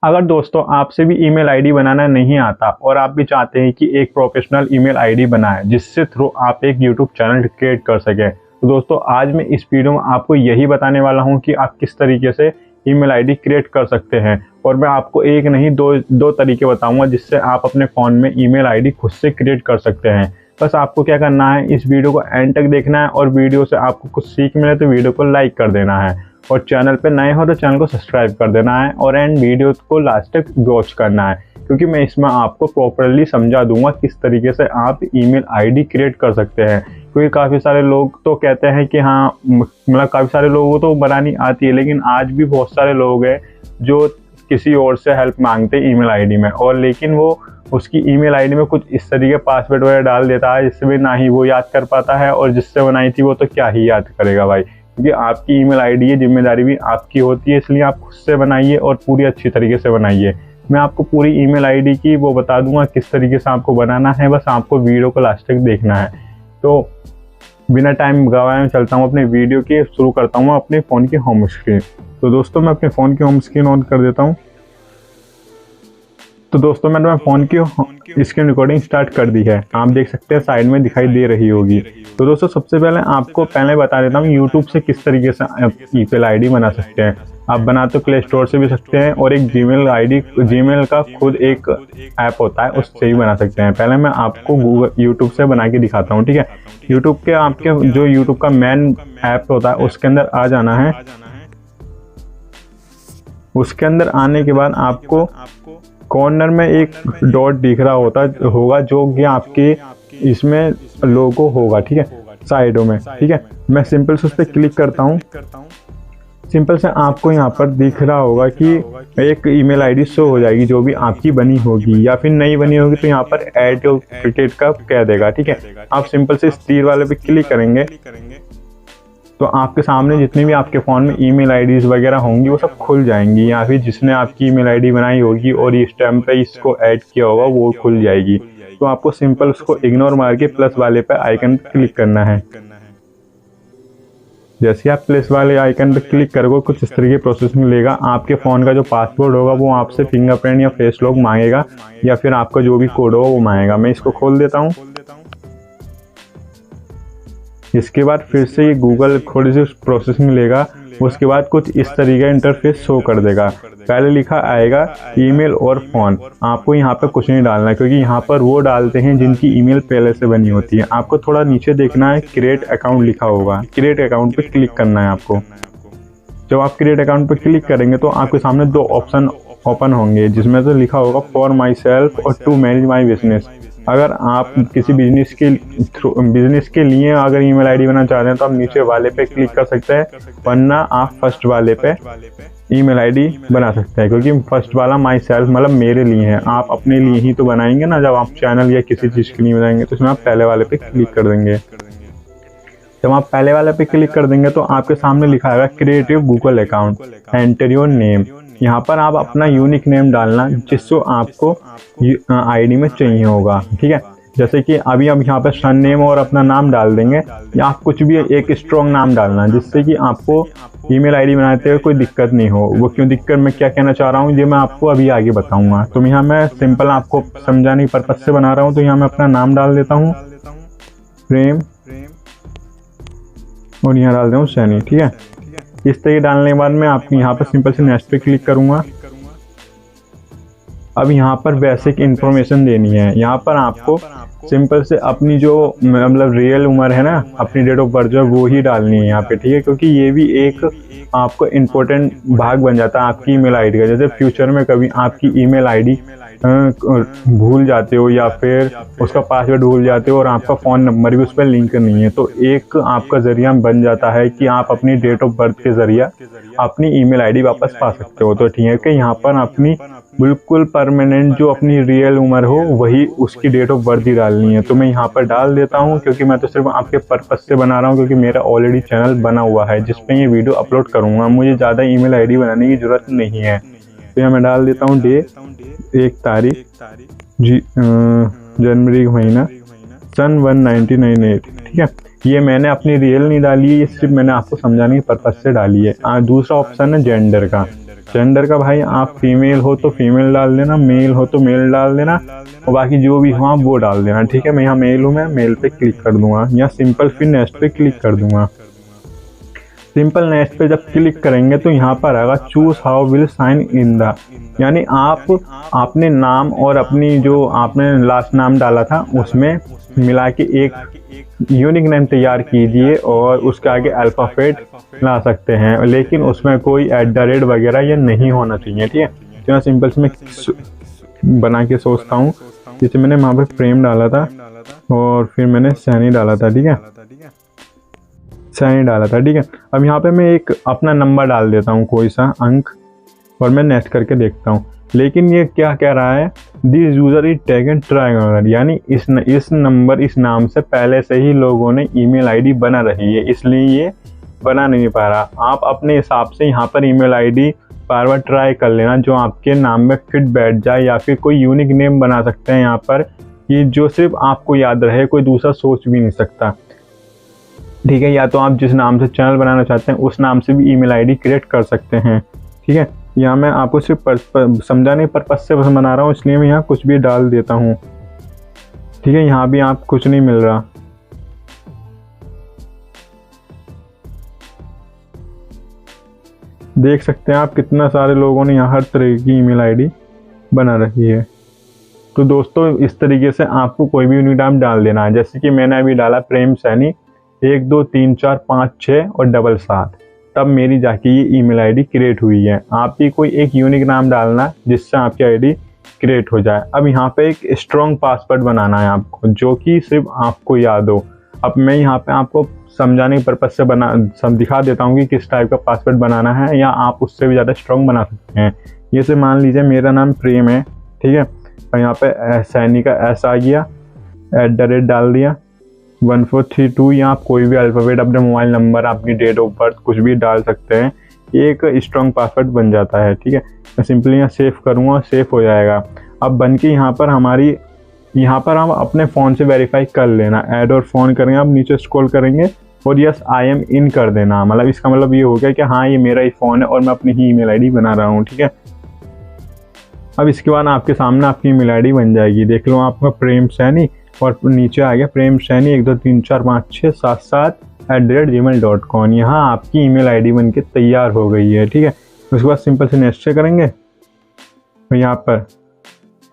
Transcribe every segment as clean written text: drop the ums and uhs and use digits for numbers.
अगर दोस्तों आपसे भी ईमेल आईडी बनाना नहीं आता और आप भी चाहते हैं कि एक प्रोफेशनल ईमेल आईडी बनाएं जिससे थ्रू आप एक यूट्यूब चैनल क्रिएट कर सकें, तो दोस्तों आज मैं इस वीडियो में आपको यही बताने वाला हूं कि आप किस तरीके से ईमेल आईडी क्रिएट कर सकते हैं। और मैं आपको एक नहीं दो तरीके बताऊंगा जिससे आप अपने फ़ोन में ईमेल आईडी खुद से क्रिएट कर सकते हैं। बस आपको क्या करना है, इस वीडियो को एंड तक देखना है और वीडियो से आपको कुछ सीख मिले तो वीडियो को लाइक कर देना है और चैनल पे नए हो तो चैनल को सब्सक्राइब कर देना है और एंड वीडियो को लास्ट तक वॉच करना है, क्योंकि मैं इसमें आपको प्रॉपरली समझा दूंगा किस तरीके से आप ईमेल आईडी क्रिएट कर सकते हैं। क्योंकि काफ़ी सारे लोग तो कहते हैं कि हाँ, मतलब काफ़ी सारे लोगों को तो बनानी आती है, लेकिन आज भी बहुत सारे लोग हैं जो किसी और से हेल्प मांगते हैं ईमेल आईडी में, और लेकिन वो उसकी ईमेल आईडी में कुछ इस तरीके पासवर्ड वगैरह डाल देता है जिससे भी ना ही वो याद कर पाता है, और जिससे बनाई थी वो तो क्या ही याद करेगा भाई। क्योंकि आपकी ईमेल आईडी है, जिम्मेदारी भी आपकी होती है, इसलिए आप खुद से बनाइए और पूरी अच्छी तरीके से बनाइए। मैं आपको पूरी ईमेल आईडी की वो बता दूंगा किस तरीके से आपको बनाना है, बस आपको वीडियो को लास्ट तक देखना है। तो बिना टाइम गवाए चलता हूँ अपने वीडियो की, शुरू करता हूँ अपने फ़ोन की होम स्क्रीन। तो दोस्तों मैं अपने फ़ोन की होम स्क्रीन ऑन कर देता हूँ। तो दोस्तों मैंने फ़ोन की स्क्रीन रिकॉर्डिंग स्टार्ट कर दी है, आप देख सकते हैं साइड में दिखाई दे रही होगी। तो दोस्तों सबसे पहले आपको बता देता हूँ यूट्यूब से किस तरीके से ईमेल आईडी बना सकते हैं। आप बना तो प्ले स्टोर से भी सकते हैं और एक जीमेल का खुद एक ऐप होता है उससे भी बना सकते हैं। पहले मैं आपको यूट्यूब से बना के दिखाता हूँ, ठीक है। यूट्यूब के आपके जो यूट्यूब का मेन ऐप होता है उसके अंदर आ जाना है। उसके अंदर आने के बाद आपको कॉर्नर में एक डॉट दिख रहा होगा जो कि आपके इसमें लोगो होगा, ठीक है, साइडों में, ठीक है। मैं सिंपल से उस पर क्लिक करता हूँ। सिंपल से आपको यहाँ पर दिख रहा होगा कि एक ईमेल आईडी शो हो जाएगी जो भी आपकी बनी होगी, या फिर नहीं बनी होगी तो यहाँ पर ऐड क्रिएट का कह देगा, ठीक है। आप सिंपल से इस तीर वाले पे क्लिक करेंगे तो आपके सामने जितनी भी आपके फ़ोन में ईमेल आईडीज़ वगैरह होंगी वो सब खुल जाएंगी, या फिर जिसने आपकी ईमेल आईडी बनाई होगी और इस टाइम पे इसको ऐड किया होगा वो खुल जाएगी। तो आपको सिंपल उसको इग्नोर मार के प्लस वाले पे आइकन पे क्लिक करना है। जैसे आप प्लस वाले आइकन पे क्लिक करोगे कुछ इस तरीके प्रोसेस मिलेगा। आपके फ़ोन का जो पासवर्ड होगा वो आपसे फिंगरप्रिंट या फेस लॉक मांगेगा, या फिर आपका जो भी कोड होगा वो मांगेगा। मैं इसको खोल देता हूँ। इसके बाद फिर से ये गूगल थोड़ी सी प्रोसेस मिलेगा। उसके बाद कुछ इस तरीके इंटरफेस शो कर देगा। पहले लिखा आएगा ईमेल और फ़ोन। आपको यहाँ पे कुछ नहीं डालना है, क्योंकि यहाँ पर वो डालते हैं जिनकी ईमेल पहले से बनी होती है। आपको थोड़ा नीचे देखना है, क्रिएट अकाउंट लिखा होगा, क्रिएट अकाउंट पे क्लिक करना है आपको। जब आप क्रिएट अकाउंट पे क्लिक करेंगे तो आपके सामने दो ऑप्शन ओपन होंगे, जिसमें से लिखा होगा फॉर माई सेल्फ और टू मैनेज माई बिजनेस। अगर आप किसी बिजनेस के लिए अगर ईमेल आईडी बनाना चाहते हैं तो आप नीचे वाले पे क्लिक कर सकते हैं, वरना आप फर्स्ट वाले पे ईमेल आईडी बना सकते हैं। क्योंकि फर्स्ट वाला माई सेल्फ मतलब मेरे लिए है, आप अपने लिए ही तो बनाएंगे ना। जब आप चैनल या किसी चीज़ के लिए बनाएंगे तो इसमें आप पहले वाले पे क्लिक कर देंगे। जब आप पहले वाले पे क्लिक कर देंगे तो आपके सामने लिखा आएगा create your Google account, enter your name. यहाँ पर आप अपना यूनिक नेम डालना जिसको आपको आईडी में चाहिए होगा, ठीक है। जैसे कि अभी हम यहाँ पे सन नेम और अपना नाम डाल देंगे, या आप कुछ भी एक स्ट्रॉन्ग नाम डालना जिससे कि आपको ईमेल आईडी बनाते हुए कोई दिक्कत नहीं हो। वो क्यों दिक्कत, मैं क्या कहना चाह रहा हूँ ये मैं आपको अभी आगे बताऊँगा। तो यहाँ मैं सिंपल आपको समझाने की पर्पज से बना रहा हूँ। तो यहाँ मैं अपना नाम डाल देता हूँ प्रेम, और यहाँ डाल दूँ सैनी, ठीक है। इस तरीके डालने के बाद मैं आपको यहाँ पर सिंपल से नेक्स्ट पे क्लिक करूँगा। अब यहाँ पर बेसिक इन्फॉर्मेशन देनी है। यहाँ पर आपको सिंपल से अपनी जो मतलब रियल उम्र है ना, अपनी डेट ऑफ बर्थ जो है वो ही डालनी है यहाँ पे, ठीक है। क्योंकि ये भी एक आपको इम्पोर्टेंट भाग बन जाता है आपकी ईमेल आईडी का। जैसे फ्यूचर में कभी आपकी ईमेल आईडी भूल जाते हो या फिर उसका पासवर्ड भूल जाते हो और आपका फ़ोन नंबर भी उस पर लिंक नहीं है, तो एक आपका ज़रिया बन जाता है कि आप अपनी डेट ऑफ बर्थ के ज़रिए अपनी ईमेल आईडी वापस पा सकते हो। तो ठीक है कि यहाँ पर अपनी बिल्कुल परमानेंट जो अपनी रियल उम्र हो वही उसकी डेट ऑफ बर्थ ही डालनी है। तो मैं यहाँ पर डाल देता हूँ, क्योंकि मैं तो सिर्फ आपके पर्पज़ से बना रहा हूँ, क्योंकि मेरा ऑलरेडी चैनल बना हुआ है जिस पे ये वीडियो अपलोड करूँगा। मुझे ज़्यादा ईमेल आईडी बनाने की ज़रूरत नहीं है। तो यहाँ मैं डाल देता हूँ डे, 1 तारीख जनवरी का महीना, सन 1998, ठीक है। ये मैंने अपनी रियल नहीं डाली है, ये सिर्फ मैंने आपको समझाने के पर्पज़ से डाली है। दूसरा ऑप्शन है जेंडर का। जेंडर का भाई आप फीमेल हो तो फीमेल डाल देना, मेल हो तो मेल डाल देना, और बाकी जो भी हो आप वो डाल देना। ठीक है, मैं यहाँ मेल हूँ, मैं मेल पे क्लिक कर दूंगा, यहाँ सिंपल फिर नेक्स्ट पे क्लिक कर दूंगा। सिंपल नेक्स्ट पे जब क्लिक करेंगे तो यहाँ पर आएगा choose how will sign in the, यानी आप अपने नाम और अपनी जो आपने लास्ट नाम डाला था उसमें मिला के एक यूनिक नेम तैयार कीजिए, और उसके आगे अल्फ़ाबेट ला सकते हैं, लेकिन उसमें कोई @ वगैरह ये नहीं होना चाहिए। ठीक है, तो यहाँ सिंपल से मैं बना के सोचता हूँ। जैसे मैंने वहाँ पे प्रेम डाला था और फिर मैंने सैनी डाला था। ठीक है, सैनी डाला था। ठीक है, अब यहाँ पे मैं एक अपना नंबर डाल देता हूँ, कोई सा अंक, और मैं नेक्स्ट करके देखता हूँ। लेकिन ये क्या कह रहा है, दिस यूज़र इज टैगन ट्रायंगल, यानी इस नंबर इस नाम से पहले से ही लोगों ने ईमेल आईडी बना रही है, इसलिए ये बना नहीं पा रहा। आप अपने हिसाब से यहाँ पर ईमेल आईडी बार बार ट्राई कर लेना जो आपके नाम में फिट बैठ जाए, या फिर कोई यूनिक नेम बना सकते हैं यहाँ पर कि जो सिर्फ आपको याद रहे, कोई दूसरा सोच भी नहीं सकता। ठीक है, या तो आप जिस नाम से चैनल बनाना चाहते हैं उस नाम से भी ईमेल आईडी क्रिएट कर सकते हैं। ठीक है, यहाँ मैं आपको सिर्फ समझाने पर्पज से बना रहा हूँ, इसलिए मैं यहाँ कुछ भी डाल देता हूँ। ठीक है, यहाँ भी आप कुछ नहीं मिल रहा। देख सकते हैं आप कितना सारे लोगों ने यहाँ हर तरह की ईमेल आईडी बना रखी है। तो दोस्तों इस तरीके से आपको कोई भी यूनिक नाम डाल देना है, जैसे कि मैंने अभी डाला प्रेम सैनी 1 2 3 4 5 6 और 7, तब मेरी जाके ये ईमेल आईडी क्रिएट हुई है। आप भी कोई एक यूनिक नाम डालना जिससे आपकी आईडी क्रिएट हो जाए। अब यहाँ पे एक स्ट्रॉन्ग पासवर्ड बनाना है आपको, जो कि सिर्फ आपको याद हो। अब मैं यहाँ पे आपको समझाने के पर्पज से दिखा देता हूँ कि किस टाइप का पासवर्ड बनाना है, या आप उससे भी ज़्यादा स्ट्रॉन्ग बना सकते हैं। जैसे मान लीजिए मेरा नाम प्रेम है, ठीक है, और यहाँ पे सैनी का S आ गया, @ डाल दिया, 1432, या आप कोई भी अल्फ़ाबेट, अपने मोबाइल नंबर, अपनी डेट ऑफ बर्थ कुछ भी डाल सकते हैं, एक स्ट्रॉन्ग पासवर्ड बन जाता है। ठीक है, मैं सिंपली यहाँ सेव करूँगा, सेव हो जाएगा। अब बन के यहाँ पर हम अपने फ़ोन से वेरीफाई कर लेना, ऐड और फ़ोन करेंगे, आप नीचे स्क्रॉल करेंगे और यस आई एम इन कर देना। मतलब इसका मतलब ये हो गया कि हाँ ये मेरा ही फ़ोन है और मैं अपनी ही ईमेल आईडी बना रहा हूँ। ठीक है, अब इसके बाद आपके सामने आपकी ईमेल आईडी बन जाएगी। देख लो आपका प्रेम सैनी, और नीचे आ गया प्रेम सैनी 1 2 3 4 5 6 7 7 @gmail.com। यहाँ आपकी ईमेल आईडी बन के तैयार हो गई है। ठीक है, उसके बाद सिंपल से नेक्स्ट से करेंगे, तो यहाँ पर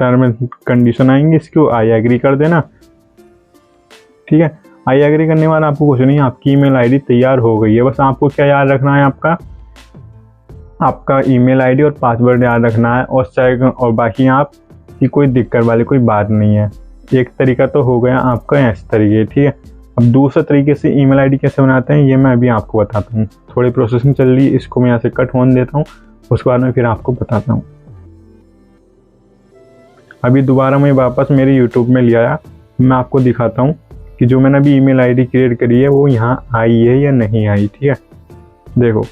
टर्म एंड कंडीशन आएंगे, इसको आई एग्री कर देना। ठीक है, आई एग्री करने के बाद आपको कुछ नहीं, आपकी ईमेल आईडी तैयार हो गई है। बस आपको क्या याद रखना है, आपका ईमेल आईडी और पासवर्ड याद रखना है, और बाकी आप की कोई दिक्कत वाली कोई बात नहीं है। एक तरीका तो हो गया आपका इस तरीके। ठीक है, अब दूसरे तरीके से ईमेल आईडी कैसे बनाते हैं ये मैं अभी आपको बताता हूँ। थोड़ी प्रोसेसिंग चल रही है, इसको मैं यहाँ से कट होने देता हूँ, उसके बाद में फिर आपको बताता हूँ। अभी दोबारा मैं वापस मेरे यूट्यूब में ले आया, मैं आपको दिखाता हूँ कि जो मैंने अभी ईमेल आईडी क्रिएट करी है वो यहाँ आई है या नहीं आई। ठीक है, देखो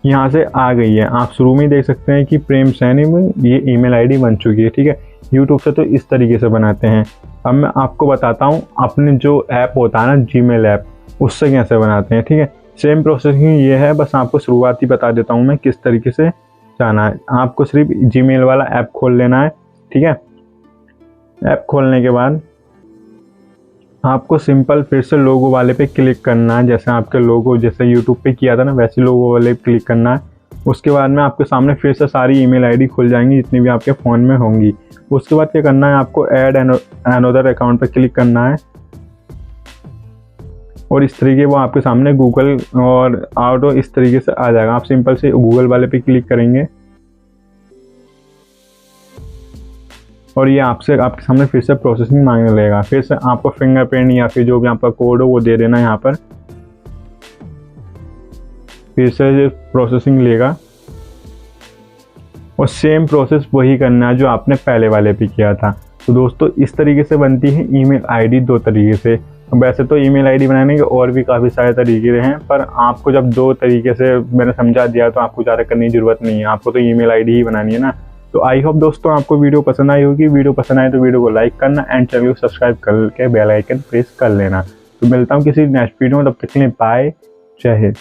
यहाँ से आ गई है, आप शुरू में देख सकते हैं कि प्रेम सैनी में ये ईमेल आईडी बन चुकी है। ठीक है, यूट्यूब से तो इस तरीके से बनाते हैं। अब मैं आपको बताता हूँ अपने जो ऐप होता है ना जीमेल ऐप, उससे कैसे बनाते हैं। ठीक है, सेम प्रोसेसिंग ये है, बस आपको शुरुआत ही बता देता हूँ मैं किस तरीके से जाना है। आपको सिर्फ जीमेल वाला ऐप खोल लेना है। ठीक है, ऐप खोलने के बाद आपको सिंपल फिर से लोगो वाले पे क्लिक करना है, जैसे आपके लोगो जैसे यूट्यूब पे किया था ना वैसे लोगो वाले पे क्लिक करना है। उसके बाद में आपके सामने फिर से सारी ईमेल आईडी खुल जाएंगी जितनी भी आपके फ़ोन में होंगी। उसके बाद क्या करना है, आपको ऐड अनदर अकाउंट पे क्लिक करना है, और इस तरीके वो आपके सामने गूगल और आउटो इस तरीके से आ जाएगा। आप सिंपल से गूगल वाले पे क्लिक करेंगे और ये आपके सामने फिर से प्रोसेसिंग मांगने लगेगा। फिर से आपको फिंगरप्रिंट या फिर जो भी आपका कोड हो वो दे देना यहाँ पर, फिर से प्रोसेसिंग लेगा और सेम प्रोसेस वही करना है जो आपने पहले वाले पे किया था। तो दोस्तों इस तरीके से बनती है ईमेल आईडी दो तरीके से। वैसे तो ईमेल आईडी बनाने के और भी काफ़ी सारे तरीके हैं, पर आपको जब दो तरीके से मैंने समझा दिया तो आपको ज़्यादा करने की ज़रूरत नहीं है, आपको तो ईमेल आईडी ही बनानी है ना। तो आई होप दोस्तों आपको वीडियो पसंद आई होगी। वीडियो पसंद आए तो वीडियो को लाइक करना एंड चैनल को सब्सक्राइब करके बेल आइकन प्रेस कर लेना। तो मिलता हूँ किसी नेक्स्ट वीडियो में, तब तक के लिए बाय, जय हिंद।